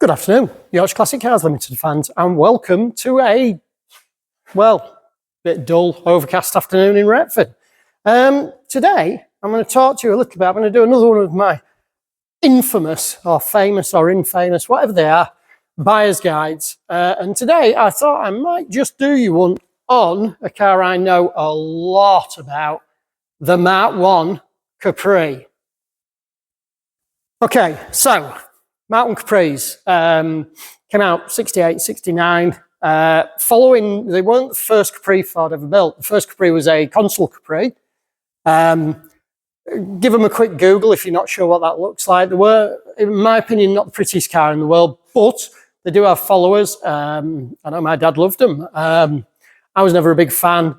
Good afternoon, Yorkshire Classic Cars Limited fans, and welcome to a, well, bit dull, overcast afternoon in Retford. Today, I'm going to talk to you a little bit. I'm going to do another one of my infamous or famous or infamous, whatever they are, buyer's guides. And today, I thought I might just do you one on a car I know a lot about, the Mk1 Capri. Okay, so Mk1 Capris came out 68, 69. Following, they weren't the first Capri Ford ever built. The first Capri was a console Capri. Give them a quick Google if you're not sure what that looks like. They were, in my opinion, not the prettiest car in the world, but they do have followers. I know my dad loved them. I was never a big fan.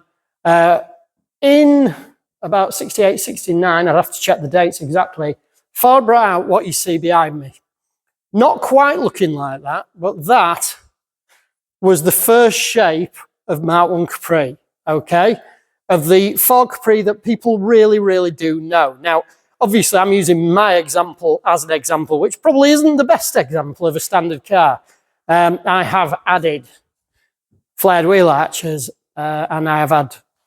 In about 68, 69, I'd have to check the dates exactly, Ford brought out what you see behind me. Not quite looking like that, but that was the first shape of Mk1 Capri, okay? Of the Ford Capri that people really, really do know. Now, obviously, I'm using my example as an example, which probably isn't the best example of a standard car. I have added flared wheel arches, and I have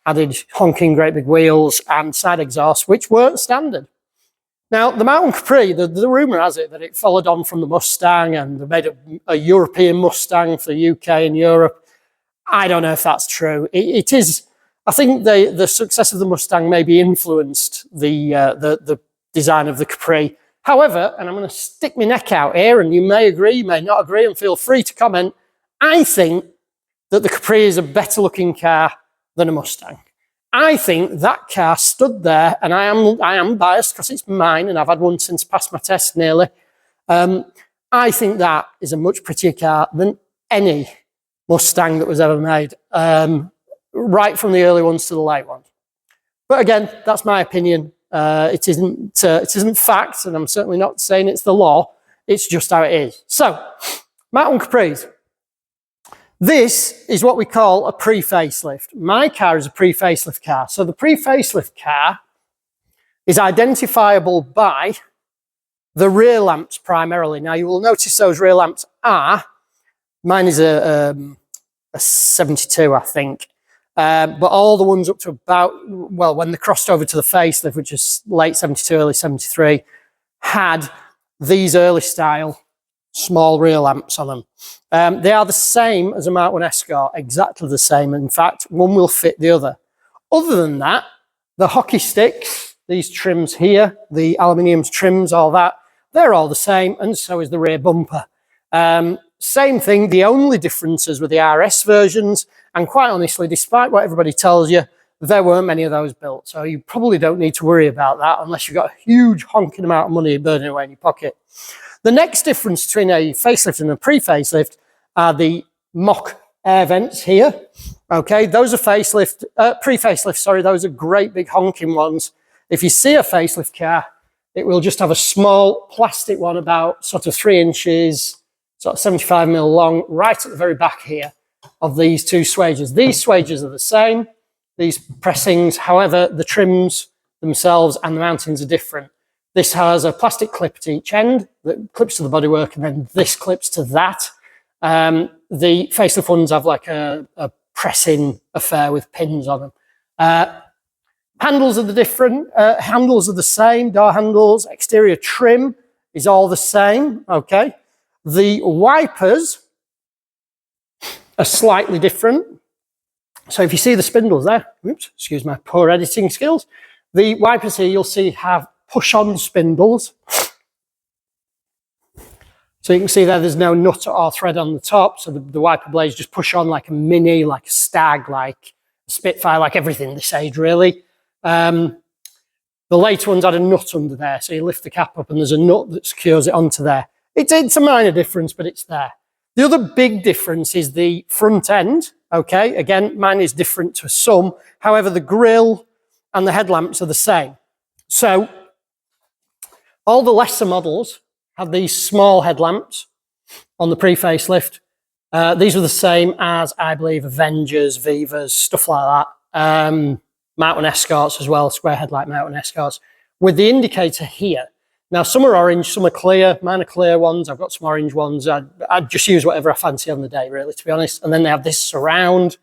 added honking great big wheels and side exhausts, which weren't standard. Now, the Mk1 Capri, the rumour has it that it followed on from the Mustang and they made a European Mustang for the UK and Europe. I don't know if that's true. It is, I think the success of the Mustang maybe influenced the design of the Capri. However, and I'm going to stick my neck out here, and you may agree, you may not agree, and feel free to comment, I think that the Capri is a better looking car than a Mustang. I think that car stood there, and I am biased because it's mine and I've had one since passed my test nearly. I think that is a much prettier car than any Mustang that was ever made, right from the early ones to the late ones. But again, that's my opinion. It isn't fact, and I'm certainly not saying it's the law. It's just how it is. So, Mk1 Capris. This is what we call a pre-facelift. My car is a pre-facelift car. So the pre-facelift car is identifiable by the rear lamps primarily. Now you will notice those rear lamps are, mine is a 72, I think. But all the ones up to about, well, when they crossed over to the facelift, which is late 72, early 73, had these early style small rear lamps on them. They are the same as a Mk1 Escort, exactly the same. In fact, one will fit the other. Other than that, the hockey sticks, these trims here, the aluminium trims, all that, they're all the same, and so is the rear bumper. Same thing, the only differences were the RS versions, and quite honestly, despite what everybody tells you, there weren't many of those built. So you probably don't need to worry about that unless you've got a huge honking amount of money burning away in your pocket. The next difference between a facelift and a pre-facelift are the mock air vents here. Okay, those are pre-facelift, sorry, those are great big honking ones. If you see a facelift car, it will just have a small plastic one about sort of 3 inches, sort of 75 mil long, right at the very back here of these two swages. These swages are the same, these pressings, however, the trims themselves and the mountings are different. This has a plastic clip at each end that clips to the bodywork, and then this clips to that. The facelift ones have like a pressing affair with pins on them. Handles are different. Handles are the same. Door handles, exterior trim is all the same. Okay. The wipers are slightly different. So if you see the spindles there, oops, excuse my poor editing skills. The wipers here you'll see have push-on spindles. So you can see there's no nut or thread on the top, so the wiper blades just push on like a Mini, like a Stag, like a Spitfire, like everything this age really. The later ones had a nut under there, so you lift the cap up and there's a nut that secures it onto there. It's a minor difference, but it's there. The other big difference is the front end, okay? Again, mine is different to some. However, the grille and the headlamps are the same. So all the lesser models have these small headlamps on the pre-facelift. These were the same as, I believe, Avengers, Vivas, stuff like that. Mk1 Escorts as well, square headlight Mk1 Escorts, with the indicator here. Now, some are orange, some are clear. Mine are clear ones. I've got some orange ones. I'd just use whatever I fancy on the day, really, to be honest. And then they have this surround,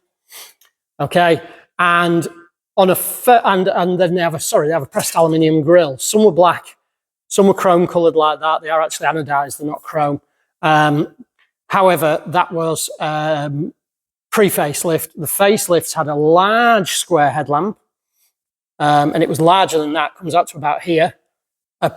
okay? And on a and then they have a pressed aluminium grille. Some were black, some were chrome coloured like that. They are actually anodized, they're not chrome. However, that was pre-facelift. The facelifts had a large square headlamp, and it was larger than that, comes out to about here. A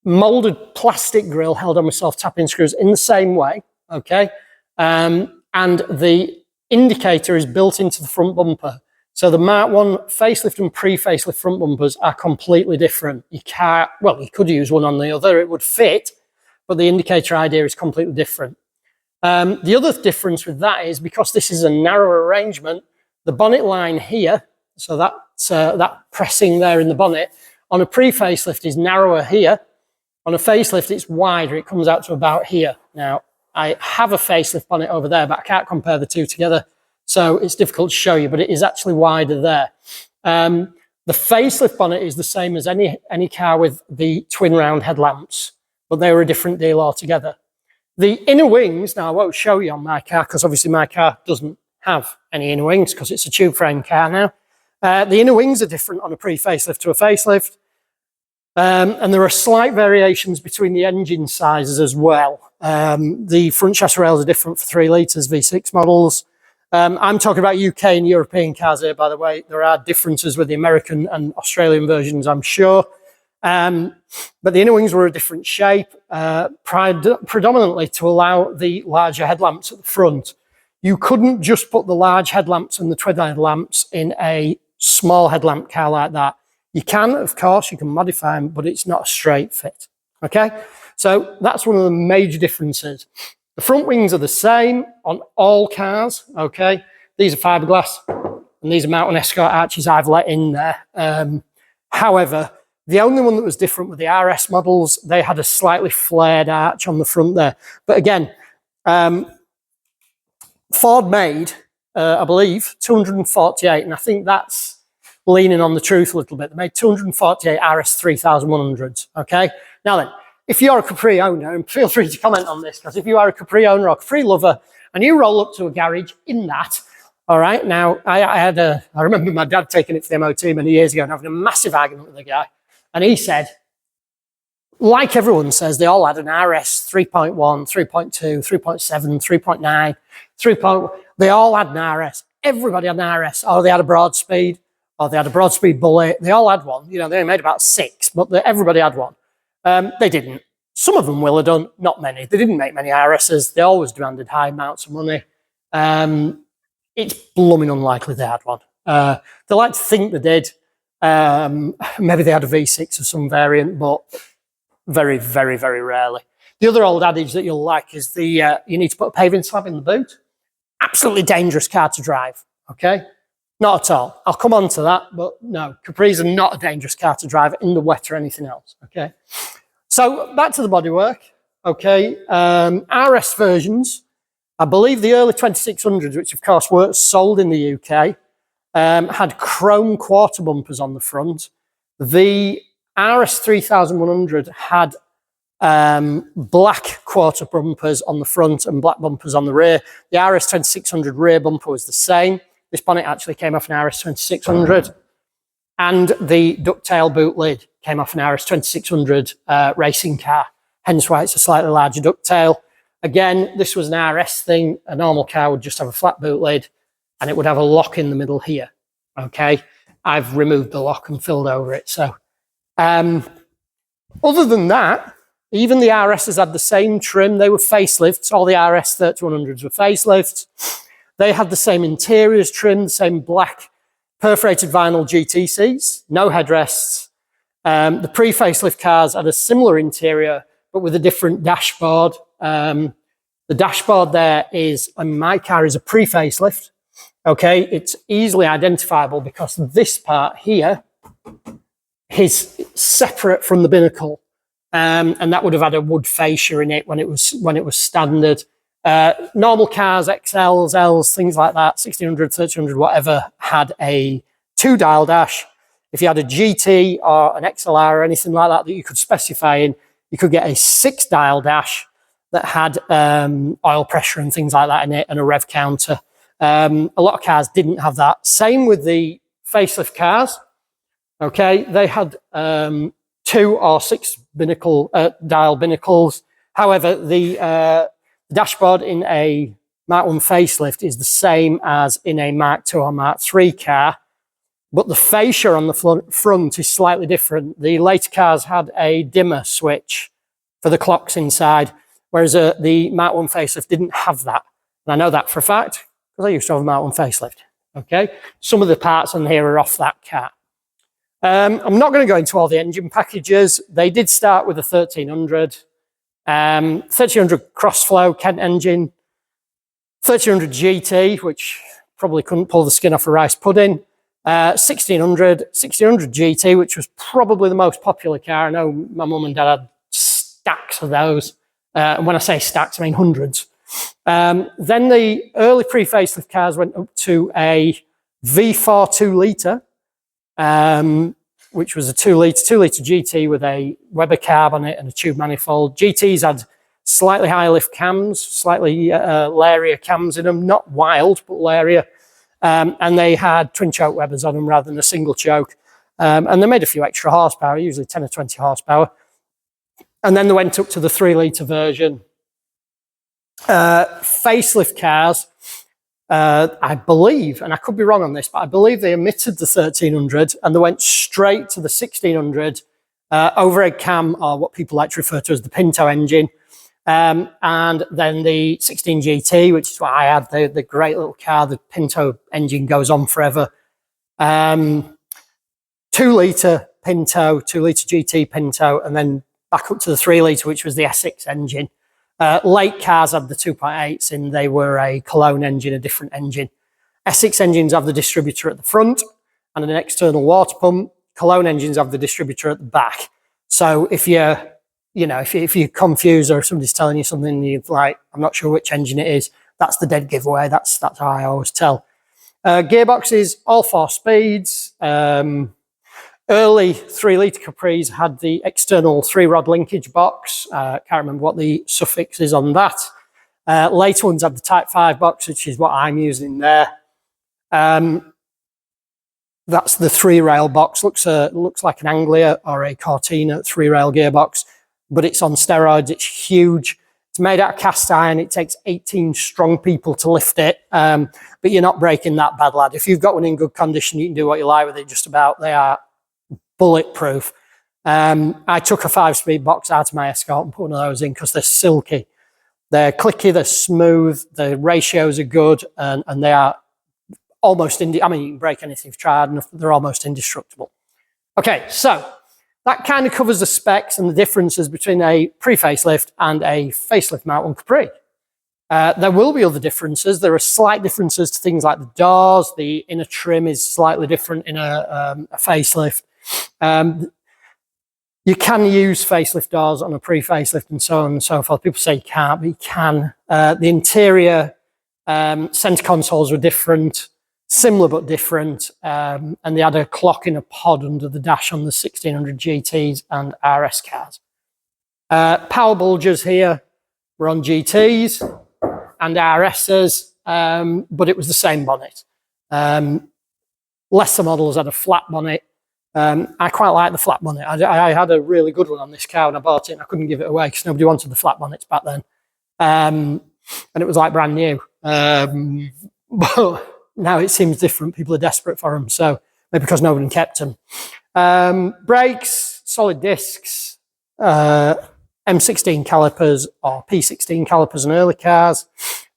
moulded plastic grille held on with self-tapping screws in the same way, okay? And the indicator is built into the front bumper. So the Mk1 facelift and pre-facelift front bumpers are completely different. You can't, well, you could use one on the other, it would fit, but the indicator idea is completely different. The other difference with that is because this is a narrow arrangement, the bonnet line here, so that's that pressing there in the bonnet, on a pre-facelift is narrower here. On a facelift, it's wider. It comes out to about here. Now, I have a facelift bonnet over there, but I can't compare the two together, so it's difficult to show you, but it is actually wider there. The facelift bonnet is the same as any car with the twin round headlamps, but they were a different deal altogether. The inner wings, now I won't show you on my car because obviously my car doesn't have any inner wings because it's a tube frame car now. The inner wings are different on a pre-facelift to a facelift. And there are slight variations between the engine sizes as well. The front chassis rails are different for 3 litres V6 models. I'm talking about UK and European cars here, by the way. There are differences with the American and Australian versions, I'm sure. But the inner wings were a different shape, predominantly to allow the larger headlamps at the front. You couldn't just put the large headlamps and the twin headlamps in a small headlamp car like that. You can, of course, you can modify them, but it's not a straight fit, okay? So that's one of the major differences. The front wings are the same on all cars, okay? These are fiberglass, and these are Mk1 Escort arches I've let in there. However, the only one that was different with the RS models, they had a slightly flared arch on the front there. But again, Ford made, I believe, 248, and I think that's leaning on the truth a little bit. They made 248 RS 3100s, okay? Now then, if you're a Capri owner, and feel free to comment on this, because if you are a Capri owner or Capri lover, and you roll up to a garage in that, all right, now, I remember my dad taking it to the MOT many years ago and having a massive argument with the guy, and he said, like everyone says, they all had an RS 3.1, 3.2, 3.7, 3.9, 3. They all had an RS. Everybody had an RS, or they had a broad speed, or they had a broad speed bullet. They all had one. You know, they only made about 6, but everybody had one. They didn't. Some of them will have done, not many. They didn't make many RSs. They always demanded high amounts of money. It's blooming unlikely they had one. They like to think they did. Maybe they had a V6 of some variant, but very, very, very rarely. The other old adage that you'll like is the you need to put a paving slab in the boot. Absolutely dangerous car to drive, okay? Not at all. I'll come on to that, but no, Capris are not a dangerous car to drive in the wet or anything else, okay? So back to the bodywork, okay? RS versions, I believe the early 2600s, which of course were sold in the UK, had chrome quarter bumpers on the front. The RS 3100 had black quarter bumpers on the front and black bumpers on the rear. The RS 2600 rear bumper was the same. This bonnet actually came off an RS 2600, and the ducktail boot lid came off an RS 2600 racing car, hence why it's a slightly larger ducktail. Again, this was an RS thing. A normal car would just have a flat boot lid, and it would have a lock in the middle here, okay? I've removed the lock and filled over it, so. Other than that, even the RSs had the same trim. They were facelifts. All the RS 3100s were facelifts. They had the same interiors trim, the same black perforated vinyl GTCs, no headrests. The pre-facelift cars had a similar interior, but with a different dashboard. The dashboard there is, and my car is a pre-facelift, okay? It's easily identifiable because this part here is separate from the binnacle. And that would have had a wood fascia in it when it was standard. Normal cars, XLs, Ls, things like that, 1600, 1300, whatever, had a 2-dial dash. If you had a GT or an XLR or anything like that that you could specify in, you could get a 6-dial dash that had oil pressure and things like that in it, and a rev counter. A lot of cars didn't have that. Same with the facelift cars. Okay, they had 2 or 6 dial binnacles. However, the dashboard in a Mk1 facelift is the same as in a Mark II or Mark III car, but the fascia on the front is slightly different. The later cars had a dimmer switch for the clocks inside, whereas the Mk1 facelift didn't have that. And I know that for a fact because I used to have a Mk1 facelift. Okay, some of the parts on here are off that car. I'm not going to go into all the engine packages. They did start with a 1300, 1300 crossflow Kent engine, 1300 GT, which probably couldn't pull the skin off a rice pudding, 1600 GT, which was probably the most popular car. I know my mum and dad had stacks of those. And when I say stacks, I mean hundreds. Then the early pre-facelift cars went up to a V4 2-litre, which was a 2-litre GT with a Weber carb on it and a tube manifold. GTs had slightly higher lift cams, slightly Lariat cams in them, not wild, but Lariat. And they had twin choke Webers on them rather than a single choke. And they made a few extra horsepower, usually 10 or 20 horsepower. And then they went up to the 3-litre version. Facelift cars, I believe, and I could be wrong on this, but I believe they omitted the 1300 and they went straight to the 1600 overhead cam, or what people like to refer to as the Pinto engine. And then the 16 GT, which is what I had, the great little car. The Pinto engine goes on forever. 2-litre Pinto, 2-litre GT Pinto, and then back up to the 3-litre, which was the Essex engine. Late cars had the 2.8s in. They were a Cologne engine, a different engine. Essex engines have the distributor at the front and an external water pump. Cologne engines have the distributor at the back. So if you're confused or if somebody's telling you something and you're like, I'm not sure which engine it is, that's the dead giveaway. That's how I always tell. Gearboxes, all 4 speeds. Early 3-litre Capris had the external 3-rod linkage box. Can't remember what the suffix is on that. Later ones had the Type 5 box, which is what I'm using there. That's the 3-rail box. Looks like an Anglia or a Cortina 3-rail gearbox, but it's on steroids. It's huge. It's made out of cast iron. It takes 18 strong people to lift it, but you're not breaking that bad, lad. If you've got one in good condition, you can do what you like with it just about. They are bulletproof. I took a 5-speed box out of my Escort and put one of those in because they're silky. They're clicky, they're smooth, the ratios are good, and they are almost, you can break anything if you've tried enough, they're almost indestructible. Okay, so that kind of covers the specs and the differences between a pre-facelift and a facelift Mk1 Capri. There will be other differences. There are slight differences to things like the doors. The inner trim is slightly different in a facelift. You can use facelift doors on a pre-facelift and so on and so forth. People say you can't, but you can. The interior center consoles were different, similar but different, and they had a clock in a pod under the dash on the 1600 GTs and RS cars. Power bulges here were on GTs and RSs, but it was the same bonnet. Lesser models had a flat bonnet. I quite like the flat bonnet. I had a really good one on this car when I bought it, and I couldn't give it away because nobody wanted the flat bonnets back then. And it was like brand new. But now it seems different. People are desperate for them, so maybe because nobody kept them. Brakes, solid discs, M16 calipers or P16 calipers on early cars.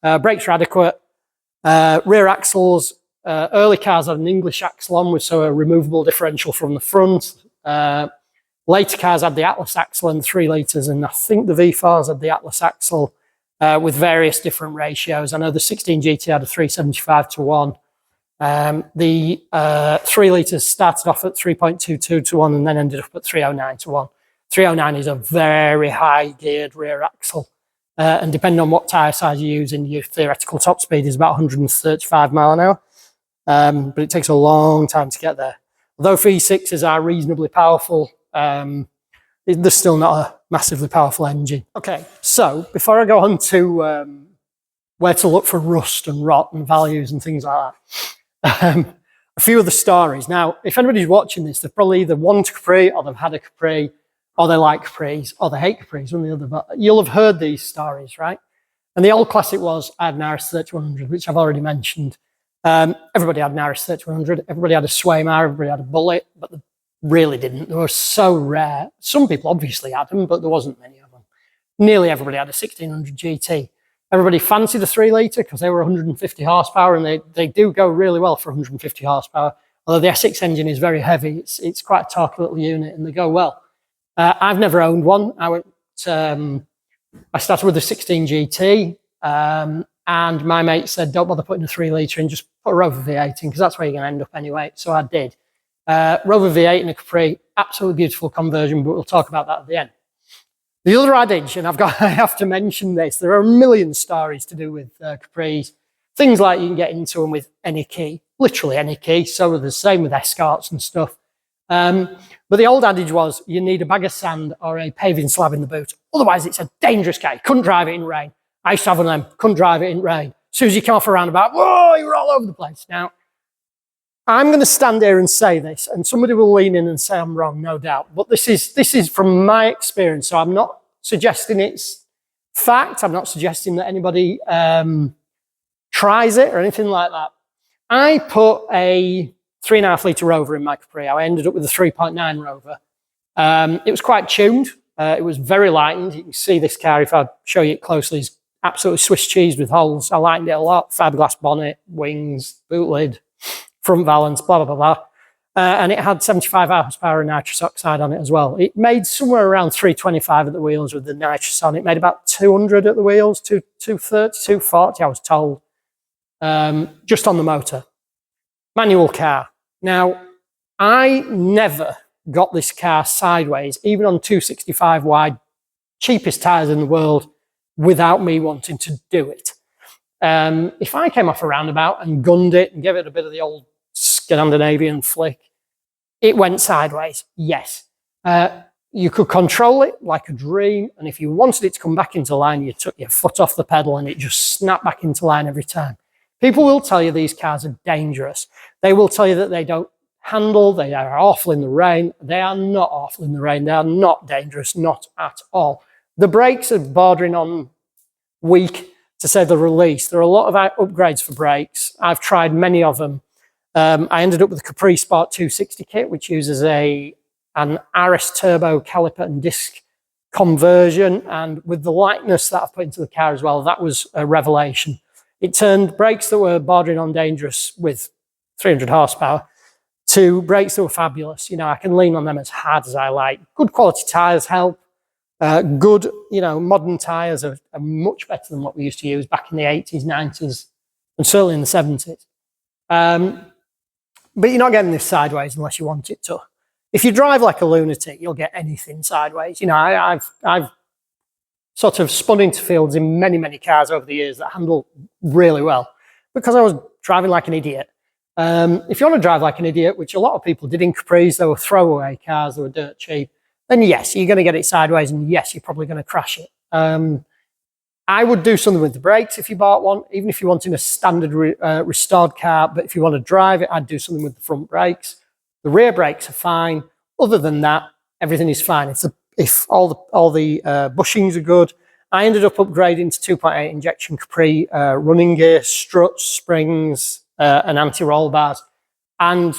Brakes are adequate. Rear axles. Early cars had an English axle on, so a removable differential from the front. Later cars had the Atlas axle and 3 litres, and I think the V4s had the Atlas axle with various different ratios. I know the 16 GT had a 375:1. The 3 litres started off at 3.22:1 and then ended up at 309:1. 309 is a very high geared rear axle. And depending on what tyre size you're using, your theoretical top speed is about 135 mile an hour. But it takes a long time to get there. Although V6s are reasonably powerful, There's still not a massively powerful engine. Okay, so before I go on to where to look for rust and rot and values and things like that, a few of the stories. Now, if anybody's watching this, they've probably either want a Capri, or they've had a Capri, or they like Capris, or they hate Capris, one or the other. But you'll have heard these stories, right? And the old classic was, I had an Irish 3100, which I've already mentioned. Everybody had an Irish 3100. Everybody had a Swaymar. Everybody had a Bullet, but they really didn't. They were so rare. Some people obviously had them, but there wasn't many of them. Nearly everybody had a 1600 GT. Everybody fancied a 3 litre because they were 150 horsepower, and they do go really well for 150 horsepower. Although the S6 engine is very heavy, it's quite a torquey little unit, and they go well. I've never owned one. I started with a 16 GT, and my mate said, don't bother putting a 3 litre in, just put a Rover V8 in, because that's where you're going to end up anyway. So I did. Rover V8 and a Capri, absolutely beautiful conversion, but we'll talk about that at the end. The other adage, and I have to mention this, there are a million stories to do with Capris. Things like you can get into them with any key, literally any key. So the same with Escorts and stuff. But the old adage was, you need a bag of sand or a paving slab in the boot. Otherwise, it's a dangerous car. You couldn't drive it in rain. I used to have one of them, couldn't drive it in rain. As soon as you come off a roundabout, whoa, you're all over the place. Now, I'm going to stand here and say this, and somebody will lean in and say I'm wrong, no doubt. But this is from my experience, so I'm not suggesting it's fact. I'm not suggesting that anybody tries it or anything like that. I put a 3.5 litre Rover in my Capri. I ended up with a 3.9 Rover. It was quite tuned. It was very lightened. You can see this car, if I show you it closely, is absolutely Swiss cheese with holes. I lightened it a lot. Fiberglass bonnet, wings, boot lid, front valance, blah, blah, blah, blah. And it had 75 horsepower and nitrous oxide on it as well. It made somewhere around 325 at the wheels with the nitrous on. It made about 200 at the wheels, 230, 240, I was told, just on the motor. Manual car. Now, I never got this car sideways, even on 265 wide, cheapest tyres in the world, without me wanting to do it. If I came off a roundabout and gunned it and gave it a bit of the old Scandinavian flick, it went sideways, yes. You could control it like a dream, and if you wanted it to come back into line, you took your foot off the pedal and it just snapped back into line every time. People will tell you these cars are dangerous. They will tell you that they don't handle, they are awful in the rain. They are not awful in the rain. They are not dangerous, not at all. The brakes are bordering on weak, to say the least. There are a lot of upgrades for brakes. I've tried many of them. I ended up with a Capri Sport 260 kit, which uses an RS turbo caliper and disc conversion. And with the lightness that I've put into the car as well, that was a revelation. It turned brakes that were bordering on dangerous with 300 horsepower to brakes that were fabulous. You know, I can lean on them as hard as I like. Good quality tyres help. Good, you know, modern tyres are much better than what we used to use back in the 80s, 90s, and certainly in the 70s. But you're not getting this sideways unless you want it to. If you drive like a lunatic, you'll get anything sideways. You know, I've sort of spun into fields in many, many cars over the years that handle really well because I was driving like an idiot. If you want to drive like an idiot, which a lot of people did in Capris, they were throwaway cars, they were dirt cheap, then yes, you're going to get it sideways, and yes, you're probably going to crash it. I would do something with the brakes if you bought one, even if you're wanting a standard restored car, but if you want to drive it, I'd do something with the front brakes. The rear brakes are fine. Other than that, everything is fine. If all the bushings are good. I ended up upgrading to 2.8 injection Capri running gear, struts, springs, and anti-roll bars. And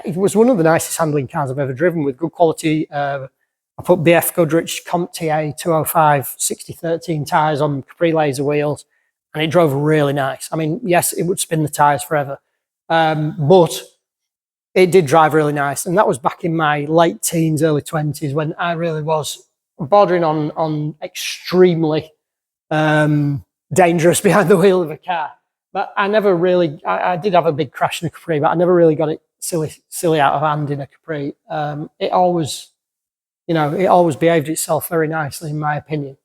it was one of the nicest handling cars I've ever driven, with good quality. I put BF Goodrich Comp TA 205 6013 tyres on Capri laser wheels, and it drove really nice. I mean, yes, it would spin the tyres forever, but it did drive really nice. And that was back in my late teens, early 20s, when I really was bordering on extremely dangerous behind the wheel of a car. But I never really, I did have a big crash in a Capri, but I never really got it silly out of hand in a Capri. It always, you know, it always behaved itself very nicely, in my opinion.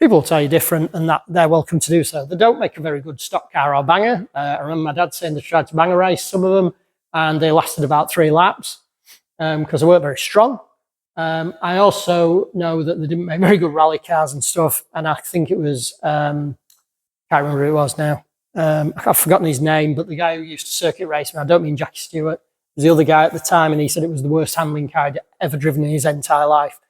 People will tell you different, and that they're welcome to do so. They don't make a very good stock car or banger. I remember my dad saying they tried to bang a race, some of them, and they lasted about 3 laps because they weren't very strong. I also know that they didn't make very good rally cars and stuff, and I think it was, can't remember who it was now. I've forgotten his name, but the guy who used to circuit race, and I don't mean Jackie Stewart, was the other guy at the time, and he said it was the worst handling car he'd ever driven in his entire life.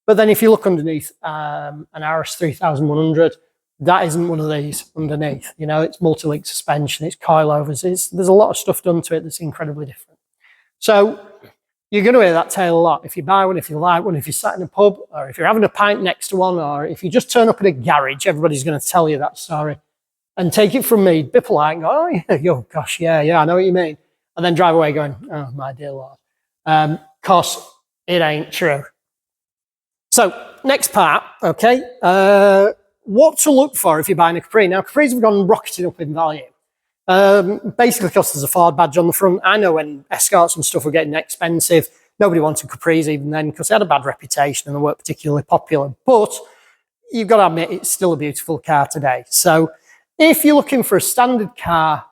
But then if you look underneath an RS 3100, that isn't one of these underneath. You know, it's multi-link suspension, it's coilovers, there's a lot of stuff done to it that's incredibly different. So you're going to hear that tale a lot. If you buy one, if you like one, if you're sat in a pub, or if you're having a pint next to one, or if you just turn up at a garage, everybody's going to tell you that story. And take it from me, be polite and go, oh, yeah, oh gosh, yeah, I know what you mean. And then drive away going, oh, my dear Lord. 'Cause it ain't true. So, next part, okay. What to look for if you're buying a Capri. Now, Capris have gone rocketing up in value. Basically because there's a Ford badge on the front. I know when Escorts and stuff were getting expensive, nobody wanted Capris even then because they had a bad reputation and they weren't particularly popular. But you've got to admit, it's still a beautiful car today. So, if you're looking for a standard car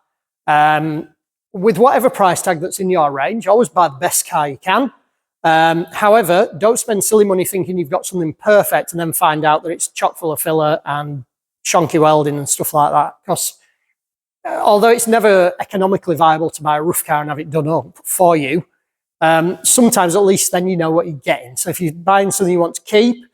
with whatever price tag that's in your range, always buy the best car you can. However, don't spend silly money thinking you've got something perfect and then find out that it's chock full of filler and shonky welding and stuff like that. Because although it's never economically viable to buy a rough car and have it done up for you, sometimes at least then you know what you're getting. So if you're buying something you want to keep,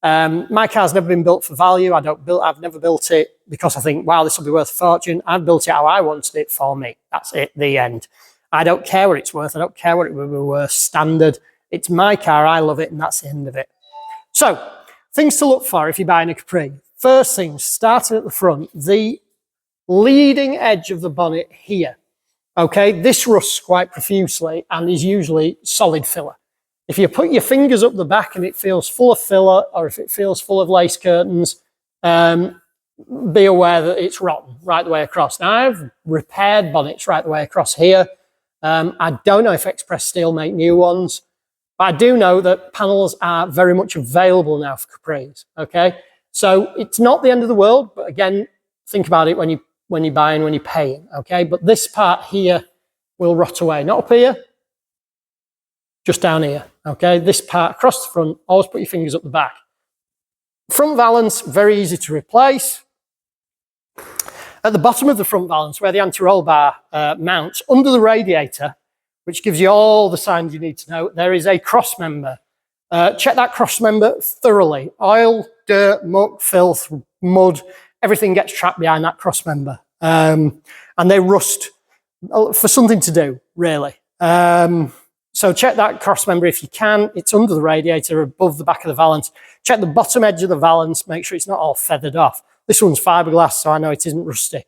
my car's never been built for value. I've never built it because I think, wow, this will be worth a fortune. I've built it how I wanted it for me. That's it, the end. I don't care what it's worth. I don't care what it would be worth standard. It's my car. I love it, and that's the end of it. So, things to look for if you're buying a Capri. First thing, starting at the front, the leading edge of the bonnet here. Okay, this rusts quite profusely and is usually solid filler. If you put your fingers up the back and it feels full of filler, or if it feels full of lace curtains, be aware that it's rotten right the way across. Now, I've repaired bonnets right the way across here. I don't know if Express Steel make new ones, but I do know that panels are very much available now for Capris, okay? So it's not the end of the world, but again, think about it when you're buying, when you're paying, okay? But this part here will rot away. Not up here, just down here, okay? This part across the front, always put your fingers up the back. Front valance, very easy to replace. At the bottom of the front valance, where the anti-roll bar mounts, under the radiator, which gives you all the signs you need to know, there is a cross member. Check that cross member thoroughly. Oil, dirt, muck, filth, mud, everything gets trapped behind that cross member. And they rust for something to do, really. So check that cross member if you can. It's under the radiator, above the back of the valance. Check the bottom edge of the valance, make sure it's not all feathered off. This one's fiberglass, so I know it isn't rusty.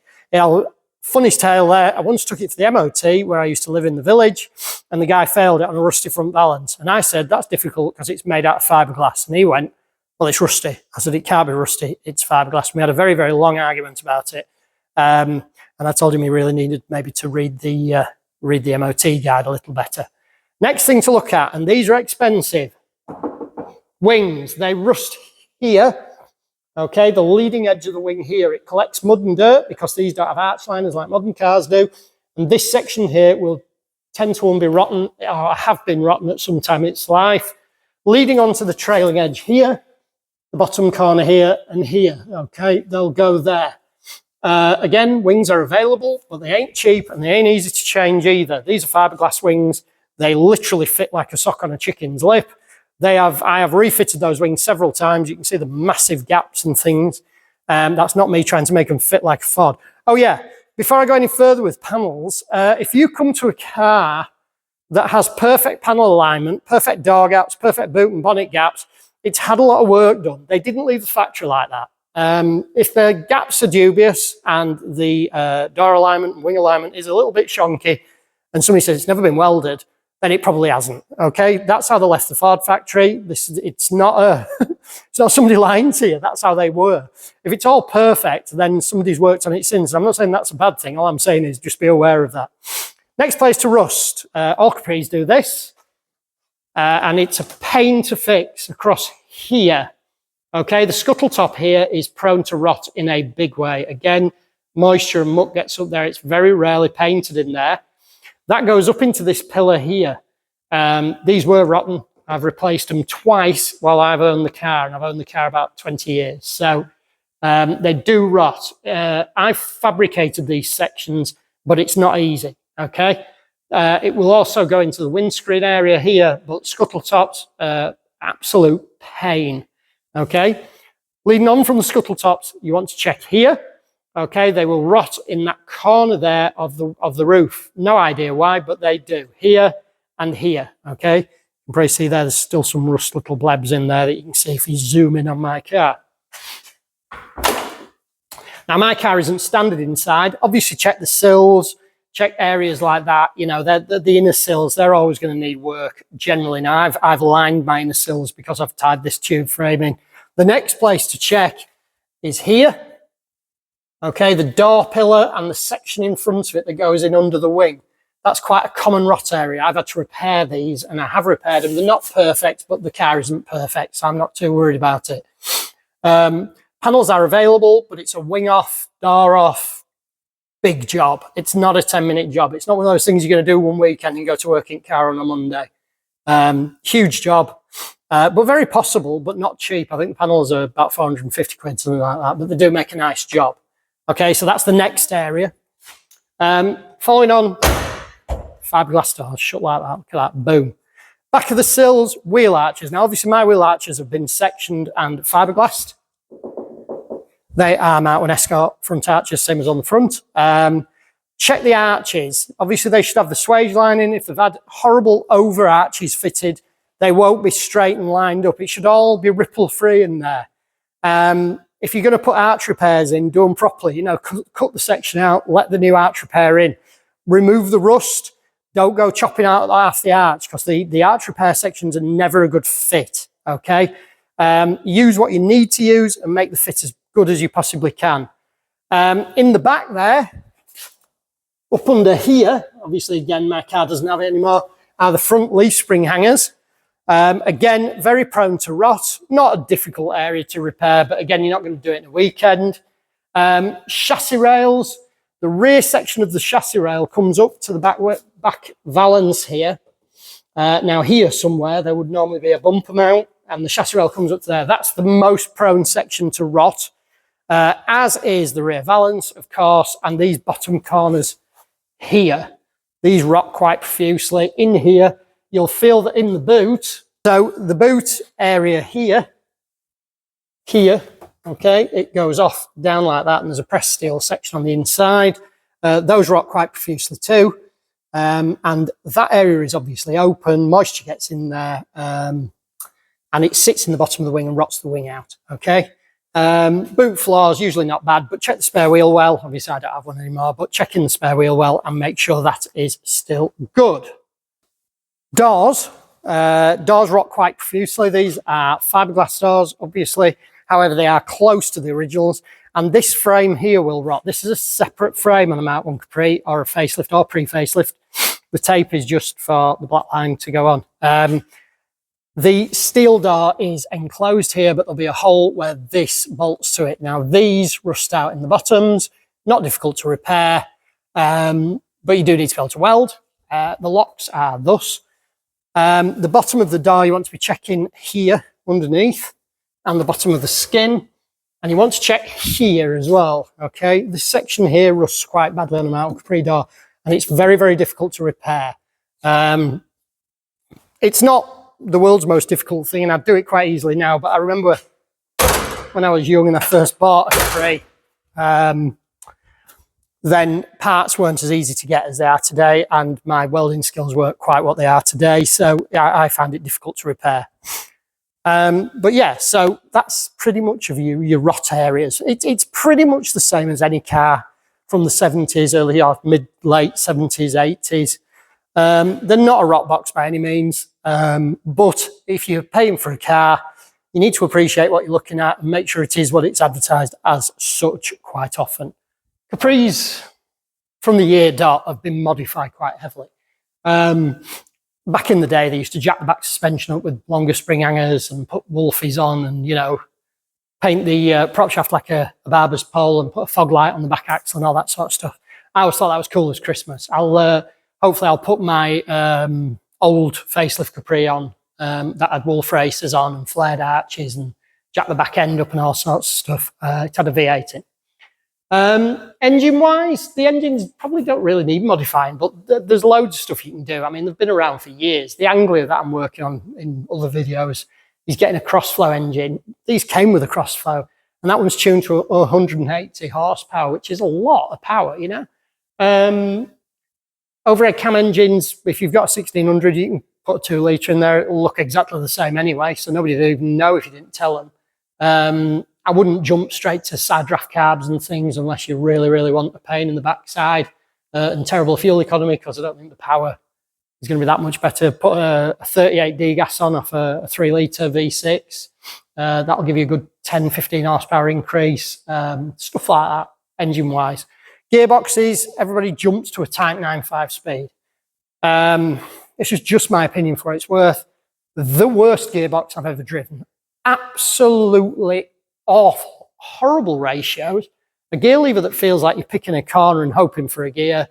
Funny tale there, I once took it to the MOT where I used to live in the village, and the guy failed it on a rusty front valance. And I said, that's difficult because it's made out of fiberglass. And he went, well, it's rusty. I said, it can't be rusty, it's fiberglass. We had a very, very long argument about it. And I told him he really needed maybe to read the MOT guide a little better. Next thing to look at, and these are expensive, wings. They rust here. Okay, the leading edge of the wing here, it collects mud and dirt because these don't have arch liners like modern cars do. And this section here will tend to be rotten, or have been rotten at some time in its life. Leading onto the trailing edge here, the bottom corner here and here. Okay, they'll go there. Again, wings are available, but they ain't cheap and they ain't easy to change either. These are fiberglass wings. They literally fit like a sock on a chicken's lip. I have refitted those wings several times. You can see the massive gaps and things. That's not me trying to make them fit like a Ford. Oh yeah, before I go any further with panels, if you come to a car that has perfect panel alignment, perfect door gaps, perfect boot and bonnet gaps, it's had a lot of work done. They didn't leave the factory like that. If the gaps are dubious and the door alignment and wing alignment is a little bit shonky and somebody says it's never been welded, then it probably hasn't. Okay, that's how they left the Ford factory. It's not it's not somebody lying to you. That's how they were. If it's all perfect, then somebody's worked on it since. I'm not saying that's a bad thing. All I'm saying is just be aware of that. Next place to rust. All Capris do this, and it's a pain to fix across here. Okay, the scuttle top here is prone to rot in a big way. Again, moisture and muck gets up there. It's very rarely painted in there. That goes up into this pillar here. These were rotten. I've replaced them twice while I've owned the car, and I've owned the car about 20 years. So they do rot. I've fabricated these sections, but it's not easy, okay? It will also go into the windscreen area here, but scuttle tops, absolute pain, okay? Leading on from the scuttle tops, you want to check here, okay? They will rot in that corner there of the roof. No idea why, but they do. Here and here, okay? You can probably see there's still some rust little blebs in there that you can see if you zoom in on my car. Now, my car isn't standard inside. Obviously, check the sills, check areas like that. You know, the inner sills, they're always going to need work generally. Now, I've lined my inner sills because I've tied this tube frame in. The next place to check is here. Okay, the door pillar and the section in front of it that goes in under the wing. That's quite a common rot area. I've had to repair these, and I have repaired them. They're not perfect, but the car isn't perfect, so I'm not too worried about it. Panels are available, but it's a wing off, door off, big job. It's not a 10-minute job. It's not one of those things you're going to do one weekend and go to work in car on a Monday. Huge job, but very possible, but not cheap. I think the panels are about 450 quid, something like that, but they do make a nice job. Okay, so that's the next area. Following on, fiberglass doors, shut like that, look at that, boom. Back of the sills, wheel arches. Now, obviously, my wheel arches have been sectioned and fiberglassed. They are Mk1 Escort front arches, same as on the front. Check the arches. Obviously, they should have the swage lining. If they've had horrible over arches fitted, they won't be straight and lined up. It should all be ripple-free in there. If you're going to put arch repairs in, do them properly. You know, cut the section out, let the new arch repair in. Remove the rust. Don't go chopping out half the arch, because the arch repair sections are never a good fit, okay? Use what you need to use and make the fit as good as you possibly can. In the back there, up under here, obviously, again, my car doesn't have it anymore, are the front leaf spring hangers. Again, very prone to rot. Not a difficult area to repair, but again, you're not going to do it in a weekend. Chassis rails. The rear section of the chassis rail comes up to the back valance here. Now here somewhere, there would normally be a bumper mount, and the chassis rail comes up to there. That's the most prone section to rot, as is the rear valance, of course, and these bottom corners here. These rot quite profusely. In here, you'll feel that in the boot. So the boot area here, okay, it goes off down like that, and there's a pressed steel section on the inside. Those rot quite profusely too. And that area is obviously open, moisture gets in there, and it sits in the bottom of the wing and rots the wing out, okay? Boot floors, usually not bad, but check the spare wheel well. Obviously, I don't have one anymore, but check in the spare wheel well and make sure that is still good. Doors. Doors rot quite profusely. These are fiberglass doors, obviously. However, they are close to the originals, and this frame here will rot. This is a separate frame on a Mk1 Capri or a facelift or pre-facelift. The tape is just for the black line to go on. The steel door is enclosed here, but there'll be a hole where this bolts to it. Now, these rust out in the bottoms, not difficult to repair, but you do need to be able to weld. The locks are thus. The bottom of the door, you want to be checking here underneath, and the bottom of the skin, and you want to check here as well, okay? This section here rusts quite badly on a Mk1 Capri door, and it's very, very difficult to repair. It's not the world's most difficult thing, and I'd do it quite easily now, but I remember when I was young and I first bought a Capri, then parts weren't as easy to get as they are today, and my welding skills weren't quite what they are today, so I found it difficult to repair. But yeah, so that's pretty much of your rot areas. It's pretty much the same as any car from the 70s, early or late 70s, 80s. They're not a rot box by any means, but if you're paying for a car, you need to appreciate what you're looking at and make sure it is what it's advertised as such quite often. Capris from the year dot have been modified quite heavily. Back in the day, they used to jack the back suspension up with longer spring hangers and put Wolfies on and, you know, paint the prop shaft like a barber's pole and put a fog light on the back axle and all that sort of stuff. I always thought that was cool as Christmas. Hopefully I'll put my old facelift Capri on that had wolf racers on and flared arches and jacked the back end up and all sorts of stuff. It had a V8 in. Engine-wise, the engines probably don't really need modifying, but there's loads of stuff you can do. I mean, they've been around for years. The Anglia that I'm working on in other videos is getting a crossflow engine. These came with a crossflow, and that one's tuned to 180 horsepower, which is a lot of power, you know. Overhead cam engines, if you've got a 1600, you can put a 2 litre in there. It'll look exactly the same anyway, so nobody would even know if you didn't tell them. I wouldn't jump straight to side draft carbs and things unless you really, really want a pain in the backside and terrible fuel economy, because I don't think the power is going to be that much better. Put a 38D gas on off a 3 litre V6. That'll give you a good 10, 15 horsepower increase, stuff like that, engine-wise. Gearboxes, everybody jumps to a Type 9.5 speed. This is just my opinion for what it's worth. The worst gearbox I've ever driven. Absolutely awful, horrible ratios, a gear lever that feels like you're picking a corner and hoping for a gear.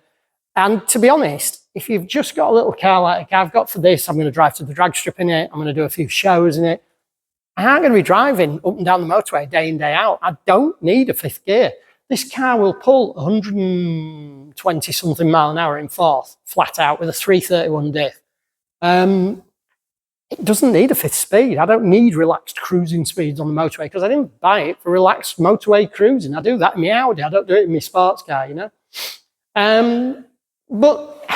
And to be honest, if you've just got a little car like I've got for this, I'm going to drive to the drag strip in it, I'm going to do a few shows in it, I aren't going to be driving up and down the motorway day in, day out. I don't need a 5th gear. This car will pull 120 something mile an hour in 4th, flat out, with a 331 diff. It doesn't need a 5th speed. I don't need relaxed cruising speeds on the motorway, because I didn't buy it for relaxed motorway cruising. I do that in my Audi. I don't do it in my sports car, you know. But,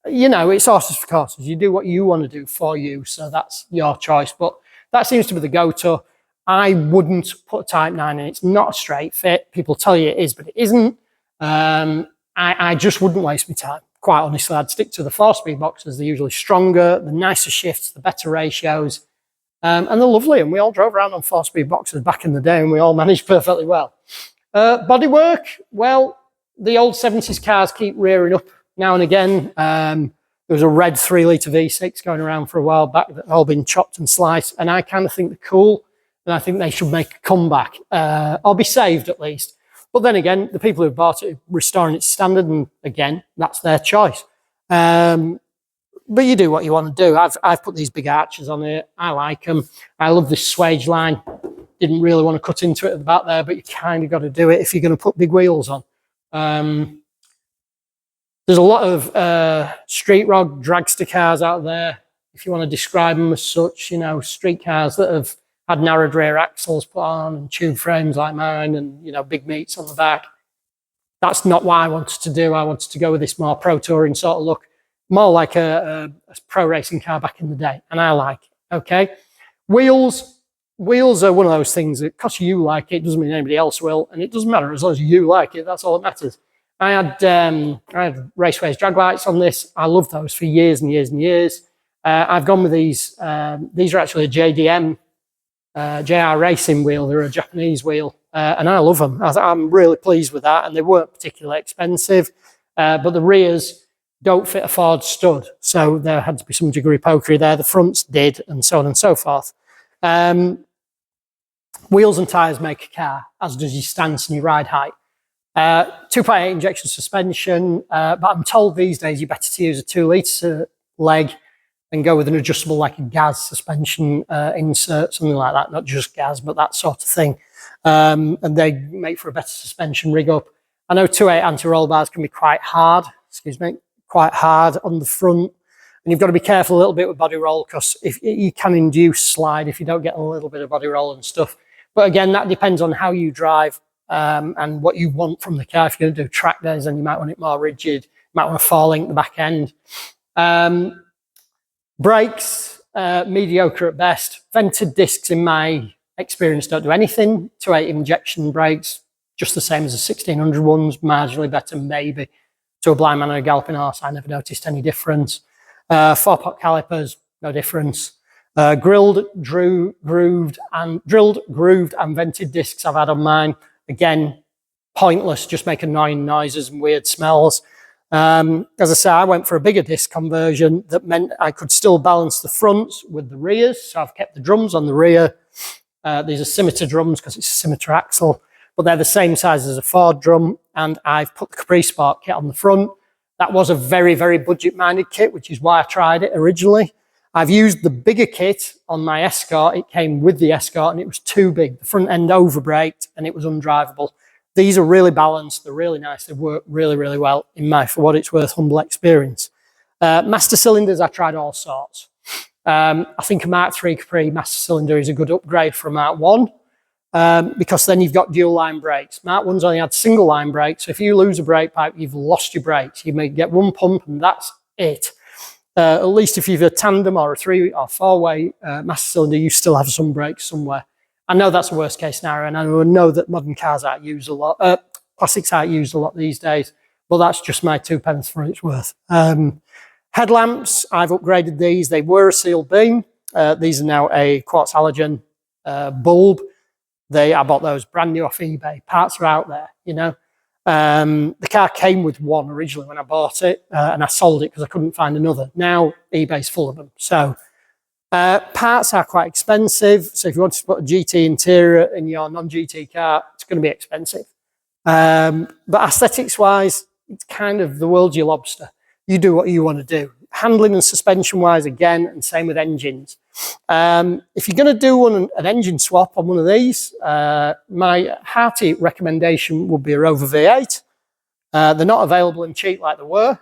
you know, it's horses for courses. You do what you want to do for you, so that's your choice. But that seems to be the go-to. I wouldn't put a Type 9 in. It's not a straight fit. People tell you it is, but it isn't. I just wouldn't waste my time. Quite honestly, I'd stick to the 4-speed boxes. They're usually stronger, the nicer shifts, the better ratios, and they're lovely. And we all drove around on 4-speed boxes back in the day, and we all managed perfectly well. Bodywork, well, the old 70s cars keep rearing up now and again. There was a red 3 litre V6 going around for a while back that had all been chopped and sliced, and I kind of think they're cool, and I think they should make a comeback, or be saved at least. But then again, the people who bought it are restoring its standard, and again, that's their choice. But you do what you want to do. I've put these big arches on it. I like them. I love this swage line. Didn't really want to cut into it at the back there, but you kind of got to do it if you're going to put big wheels on. There's a lot of street rod dragster cars out there, if you want to describe them as such, you know, street cars that have had narrowed rear axles put on and tube frames like mine and, you know, big meats on the back. That's not what I wanted to do. I wanted to go with this more pro touring sort of look, more like a pro racing car back in the day, and I like it, okay? Wheels are one of those things that, because you like it, doesn't mean anybody else will, and it doesn't matter as long as you like it. That's all that matters. I had Raceways drag lights on this. I loved those for years and years and years. I've gone with these. These are actually a JDM JR Racing wheel. They're a Japanese wheel, and I love them. I'm really pleased with that, and they weren't particularly expensive, but the rears don't fit a Ford stud, so there had to be some degree of pokery there. The fronts did, and so on and so forth. Wheels and tyres make a car, as does your stance and your ride height. 2.8 injection suspension, but I'm told these days you're better to use a 2 litre leg and go with an adjustable, like a gas suspension insert, something like that. Not just gas, but that sort of thing. And they make for a better suspension rig up. I know 2.8 anti-roll bars can be quite hard, quite hard on the front. And you've got to be careful a little bit with body roll, because if you can induce slide if you don't get a little bit of body roll and stuff. But again, that depends on how you drive and what you want from the car. If you're going to do track days, then you might want it more rigid. You might want to 4-link the back end. Brakes, mediocre at best. Vented discs, in my experience, don't do anything. 2.8 injection brakes, just the same as the 1600 ones, marginally better maybe. To a blind man on a galloping horse, I never noticed any difference. 4-pot calipers, no difference. Drilled, grooved, and vented discs I've had on mine. Again, pointless, just make annoying noises and weird smells. As I say, I went for a bigger disc conversion that meant I could still balance the fronts with the rears. So I've kept the drums on the rear. These are scimitar drums because it's a scimitar axle, but they're the same size as a Ford drum. And I've put the Capri Sport kit on the front. That was a very, very budget-minded kit, which is why I tried it originally. I've used the bigger kit on my Escort. It came with the Escort and it was too big. The front end overbraked and it was undrivable. These are really balanced. They're really nice. They work really, really well in my, for what it's worth, humble experience. Master cylinders, I tried all sorts. I think a Mark 3 Capri master cylinder is a good upgrade from Mark 1 because then you've got dual line brakes. Mark 1's only had single line brakes. So if you lose a brake pipe, you've lost your brakes. You may get one pump and that's it. At least if you've a tandem or a 3 or 4-way master cylinder, you still have some brakes somewhere. I know that's a worst case scenario, and I know that modern cars aren't used a lot, plastics aren't used a lot these days, but that's just my 2 pence for what it's worth. Headlamps, I've upgraded these. They were a sealed beam. These are now a quartz halogen bulb. I bought those brand new off eBay. Parts are out there, you know. The car came with one originally when I bought it, and I sold it because I couldn't find another. Now eBay's full of them. So parts are quite expensive. So if you want to put a GT interior in your non-GT car, it's going to be expensive. But aesthetics wise, it's kind of the world's your lobster. You do what you want to do. Handling and suspension wise, again, and same with engines. If you're going to do an engine swap on one of these, my hearty recommendation would be a Rover V8. They're not available in cheap like they were.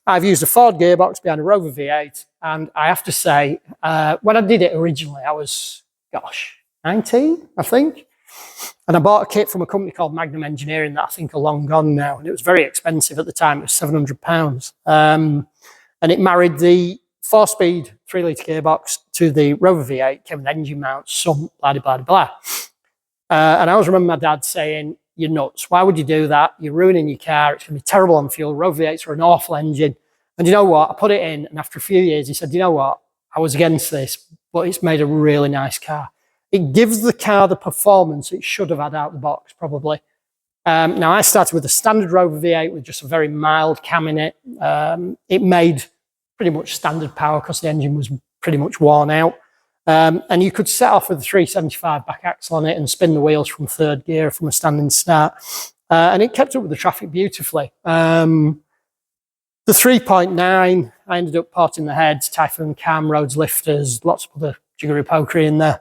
I've used a Ford gearbox behind a Rover V8, and I have to say, when I did it originally, I was, gosh, 19, I think. And I bought a kit from a company called Magnum Engineering that I think are long gone now, and it was very expensive at the time. It was £700. And it married the 4-speed 3-litre gearbox to the Rover V8, came with engine mounts, some blah, blah, blah. And I always remember my dad saying, you're nuts. Why would you do that? You're ruining your car. It's going to be terrible on fuel. Rover V8s are an awful engine. And you know what? I put it in, and after a few years, he said, you know what? I was against this, but it's made a really nice car. It gives the car the performance it should have had out of the box, probably. Now, I started with a standard Rover V8 with just a very mild cam in it. It made pretty much standard power because the engine was pretty much worn out. And you could set off with a 375 back axle on it and spin the wheels from 3rd gear from a standing start. And it kept up with the traffic beautifully. The 3.9, I ended up porting the heads, Typhoon cam, roads lifters, lots of other jiggery pokery in there.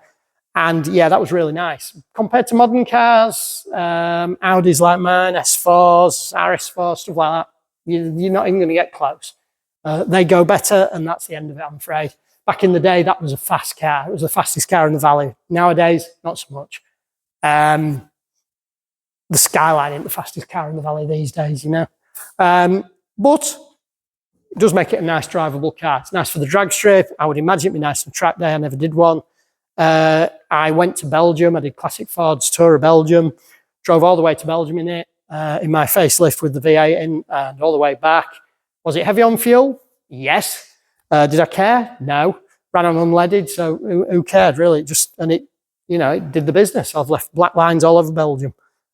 And yeah, that was really nice. Compared to modern cars, Audis like mine, S4s, RS4, stuff like that, you're not even going to get close. They go better, and that's the end of it, I'm afraid. Back in the day, that was a fast car. It was the fastest car in the valley. Nowadays, not so much. The Skyline ain't the fastest car in the valley these days, you know. But it does make it a nice drivable car. It's nice for the drag strip. I would imagine it'd be nice on track day. I never did one. I went to Belgium. I did Classic Ford's tour of Belgium. Drove all the way to Belgium in it, in my facelift with the V8 in, and all the way back. Was it heavy on fuel? Yes. Did I care? No. Ran on unleaded, so who cared really? It did the business. I've left black lines all over Belgium.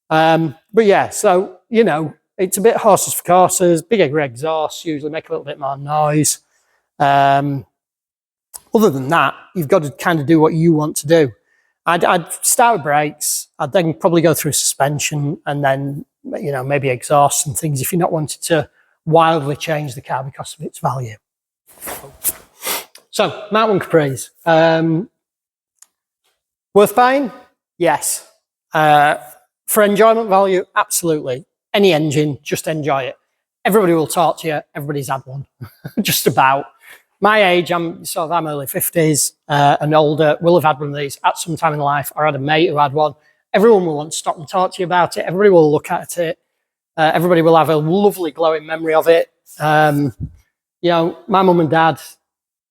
But yeah, so, you know, it's a bit horses for courses, bigger exhausts, usually make a little bit more noise. Other than that, you've got to kind of do what you want to do. I'd start with brakes. I'd then probably go through suspension and then, you know, maybe exhaust and things if you're not wanting to wildly change the car because of its value. So, Mark 1 Capris. Worth buying? Yes. For enjoyment value, absolutely. Any engine, just enjoy it. Everybody will talk to you. Everybody's had one, just about. My age, I'm early 50s and older, will have had one of these at some time in life. I had a mate who had one. Everyone will want to stop and talk to you about it. Everybody will look at it. Everybody will have a lovely glowing memory of it. You know, my mum and dad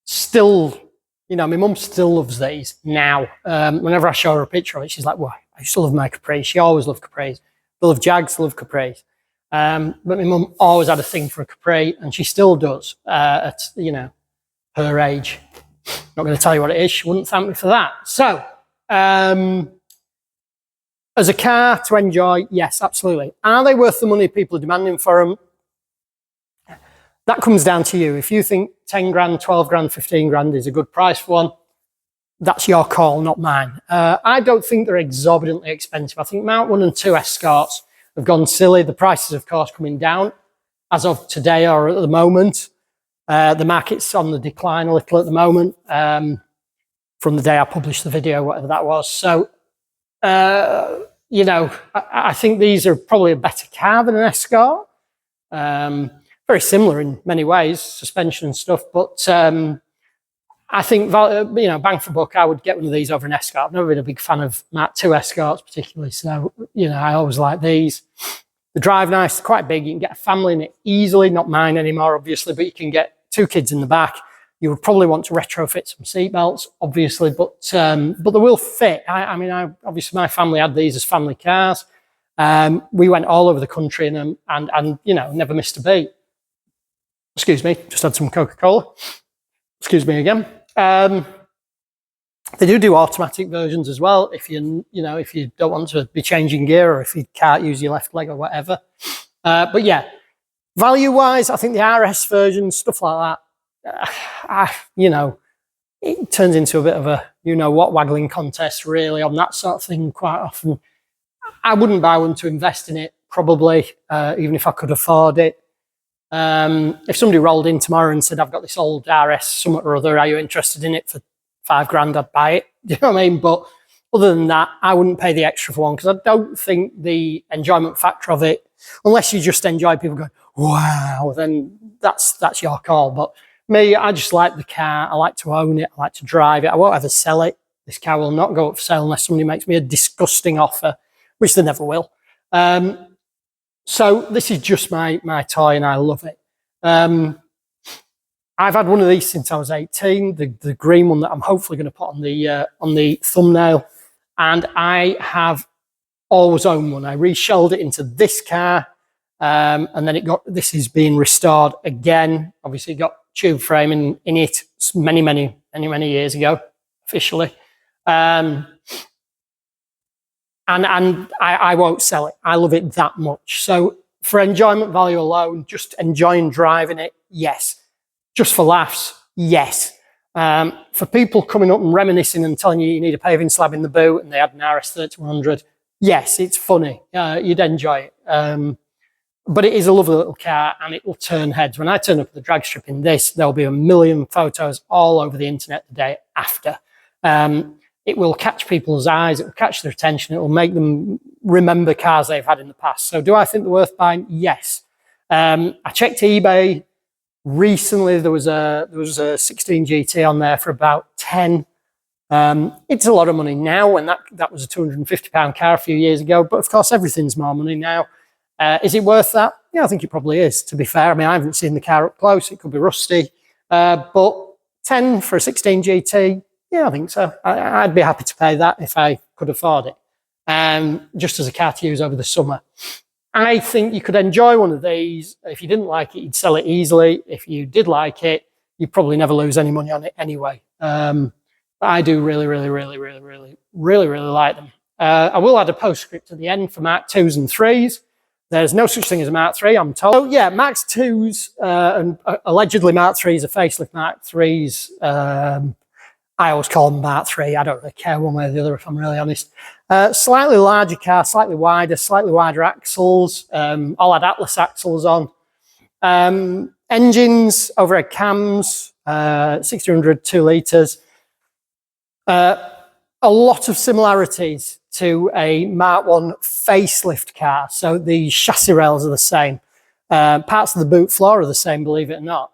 still, you know, my mum still loves these now. Whenever I show her a picture of it, she's like, well, I used to love my Capri. She always loved Capris. They love Jags, they love Capris. But my mum always had a thing for a Capri, and she still does at, you know, her age. Not going to tell you what it is. She wouldn't thank me for that. So, as a car to enjoy, yes, absolutely. Are they worth the money people are demanding for them? That comes down to you. If you think 10 grand, 12 grand, 15 grand is a good price for one, that's your call, not mine. I don't think they're exorbitantly expensive. I think Mark 1 and 2 Escorts have gone silly. The prices, of course, coming down as of today or at the moment. The market's on the decline a little at the moment, from the day I published the video, whatever that was. So, you know, I think these are probably a better car than an Escort. Very similar in many ways, suspension and stuff, but I think, you know, bang for buck, I would get one of these over an Escort. I've never been a big fan of Mark II Escorts particularly, so, you know, I always like these. The drive nice, quite big. You can get a family in it easily, not mine anymore, obviously, but you can get 2 kids in the back. You would probably want to retrofit some seat belts, obviously, but they will fit. I mean, obviously my family had these as family cars. We went all over the country in them and you know, never missed a beat. Excuse me, just had some Coca-Cola. Excuse me again. They do automatic versions as well if you know, if you don't want to be changing gear or if you can't use your left leg or whatever. But yeah, value-wise, I think the RS version, stuff like that, you know, it turns into a bit of a, you know what, waggling contest really on that sort of thing quite often. I wouldn't buy one to invest in it, probably, even if I could afford it. If somebody rolled in tomorrow and said, I've got this old RS somewhat or other, are you interested in it for $5 grand, I'd buy it. Do you know what I mean? But other than that, I wouldn't pay the extra for one because I don't think the enjoyment factor of it, unless you just enjoy people going, wow, then that's your call. But me, I just like the car. I like to own it. I like to drive it. I won't ever sell it. This car will not go up for sale unless somebody makes me a disgusting offer, which they never will. So this is just my toy and I love it. I've had one of these since I was 18, the green one that I'm hopefully going to put on the thumbnail, and I have always owned one. I reshelled it into this car, and then this is being restored again. Obviously, it got tube framing in it many years ago, officially, and I won't sell it. I love it that much. So for enjoyment value alone, just enjoying driving it, yes. Just for laughs, yes. For people coming up and reminiscing and telling you need a paving slab in the boot and they had an RS3100, yes, it's funny. You'd enjoy it. But it is a lovely little car and it will turn heads. When I turn up at the drag strip in this, there'll be a million photos all over the internet the day after. It will catch people's eyes. It will catch their attention. It will make them remember cars they've had in the past. So do I think they're worth buying? Yes. I checked eBay. Recently, there was a 16 GT on there for about 10. It's a lot of money now when that was a £250 car a few years ago. But of course, everything's more money now. Is it worth that? Yeah, I think it probably is, to be fair. I mean, I haven't seen the car up close. It could be rusty. But 10 for a 16 GT, yeah, I think so. I'd be happy to pay that if I could afford it. Just as a car to use over the summer. I think you could enjoy one of these. If you didn't like it, you'd sell it easily. If you did like it, you'd probably never lose any money on it anyway. But I do really like them. I will add a postscript at the end for Mark IIs and 3s. There's no such thing as a Mark III, I'm told. So yeah, Mark IIs and allegedly Mark IIIs are facelift Mark IIIs. I always call them Mark III. I don't really care one way or the other, if I'm really honest. Slightly larger car, slightly wider axles. All had Atlas axles on. Engines, overhead cams, 1600 2 litres. A lot of similarities to a Mark I facelift car. So the chassis rails are the same. Parts of the boot floor are the same, believe it or not.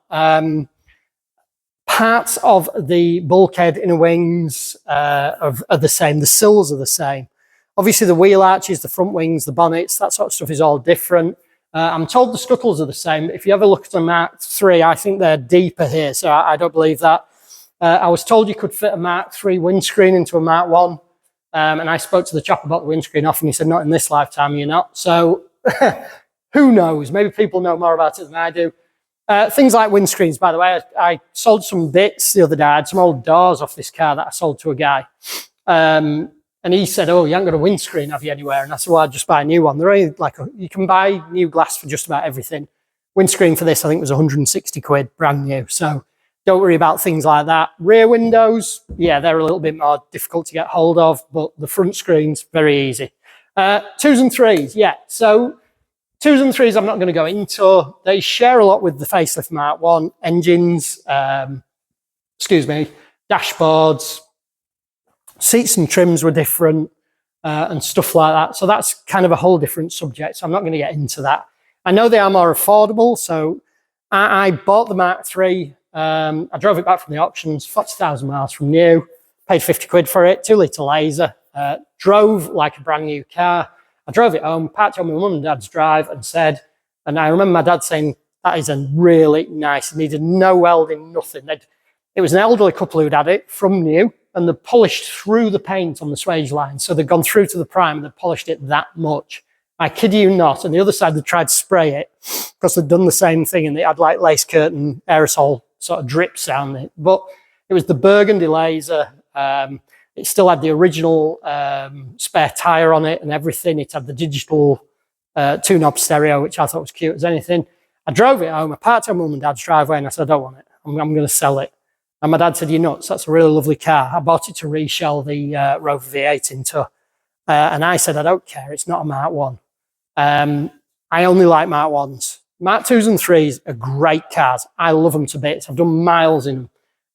Parts of the bulkhead inner wings are the same. The sills are the same. Obviously, the wheel arches, the front wings, the bonnets, that sort of stuff is all different. I'm told the scuttles are the same. If you ever look at a Mark III, I think they're deeper here, so I don't believe that. I was told you could fit a Mark III windscreen into a Mark I, and I spoke to the chap about the windscreen off, and he said, not in this lifetime, you're not. So who knows? Maybe people know more about it than I do. Things like windscreens, by the way, I sold some bits the other day. I had some old doors off this car that I sold to a guy. And he said, oh, you haven't got a windscreen, have you, anywhere? And I said, well, I'd just buy a new one. They're only like, you can buy new glass for just about everything. Windscreen for this, I think, was 160 quid, brand new. So don't worry about things like that. Rear windows, yeah, they're a little bit more difficult to get hold of, but the front screen's very easy. 2s and 3s, yeah. So 2s and 3s I'm not going to go into. They share a lot with the Facelift Mark 1 engines, dashboards, seats and trims were different, and stuff like that. So that's kind of a whole different subject. So I'm not going to get into that. I know they are more affordable. So I bought the Mark 3. I drove it back from the auctions, 40,000 miles from new, paid 50 quid for it, 2-litre laser, drove like a brand new car. I drove it home, parked it on my mum and dad's drive and said, and I remember my dad saying, that is a really nice, it needed no welding, nothing. It was an elderly couple who'd had it from new, and they polished through the paint on the swage line. So they'd gone through to the prime and they polished it that much. I kid you not. And the other side, they tried to spray it because they'd done the same thing, and they had like lace curtain aerosol sort of drips down it. But it was the burgundy laser. It still had the original spare tyre on it and everything. It had the digital two-knob stereo, which I thought was cute as anything. I drove it home. I parked it on mum and dad's driveway, and I said, I don't want it. I'm going to sell it. And my dad said, you're nuts. That's a really lovely car. I bought it to reshell the Rover V8 into. And I said, I don't care. It's not a Mark 1. I only like Mark 1s. Mark 2s and 3s are great cars. I love them to bits. I've done miles in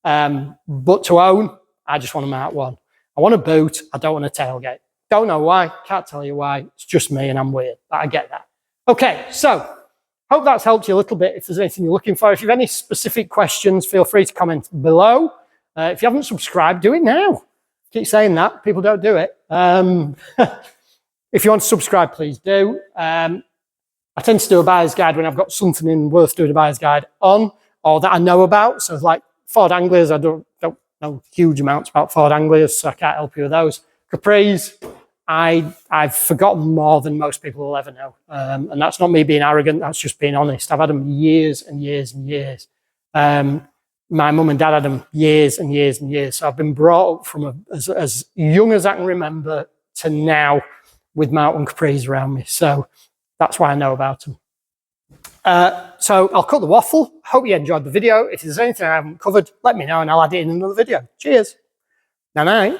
them. But to own, I just want a Mark 1. I want a boot. I don't want a tailgate. Don't know why. Can't tell you why. It's just me and I'm weird. But I get that. Okay, so hope that's helped you a little bit. If there's anything you're looking for, if you have any specific questions, feel free to comment below. If you haven't subscribed, do it now. Keep saying that. People don't do it. If you want to subscribe, please do. I tend to do a buyer's guide when I've got something worth doing a buyer's guide on, or that I know about. So like Ford Anglias, I don't know huge amounts about Ford Anglias, so I can't help you with those. Capris, I've forgotten more than most people will ever know. And that's not me being arrogant, that's just being honest. I've had them years and years and years. My mum and dad had them years and years and years. So I've been brought up from as young as I can remember to now with Mk1 Capris around me. So that's why I know about them. So I'll cut the waffle. Hope you enjoyed the video. If there's anything I haven't covered, let me know and I'll add it in another video. Cheers. Night night.